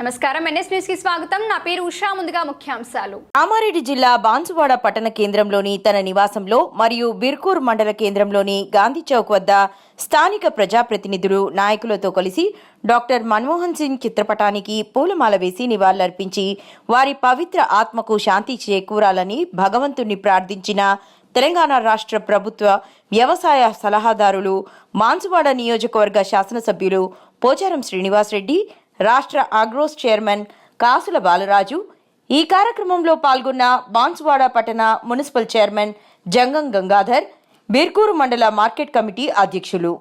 నమస్కారం NS news కి స్వాగతం. నా పేరు ఉషా. ముందుగా ముఖ్యాంశాలు. కామారెడ్డి జిల్లా బాన్సువాడ పట్టణ కేంద్రంలోని తన నివాసంలో మరియు బిర్కూర్ మండల కేంద్రంలోని గాంధీ చౌక్ వద్ద స్థానిక ప్రజాప్రతినిధులు నాయకులతో కలిసి డాక్టర్ మన్మోహన్ సింగ్ చిత్రపటానికి పూలమాల వేసి నివాళులర్పించి వారి పవిత్ర ఆత్మకు శాంతి చేకూరాలని భగవంతుణ్ణి ప్రార్థించిన తెలంగాణ రాష్ట్ర ప్రభుత్వ వ్యవసాయ సలహాదారులు, బాన్సువాడ నియోజకవర్గ శాసనసభ్యులు పోచారం శ్రీనివాస్ రెడ్డి, రాష్ట్ర ఆగ్రోస్ చైర్మన్ కాసుల బాలరాజు. ఈ కార్యక్రమంలో పాల్గొన్న బాన్సువాడ పట్టణ మున్సిపల్ చైర్మన్ జంగం గంగాధర్, బిర్కూరు మండల మార్కెట్ కమిటీ అధ్యక్షులు.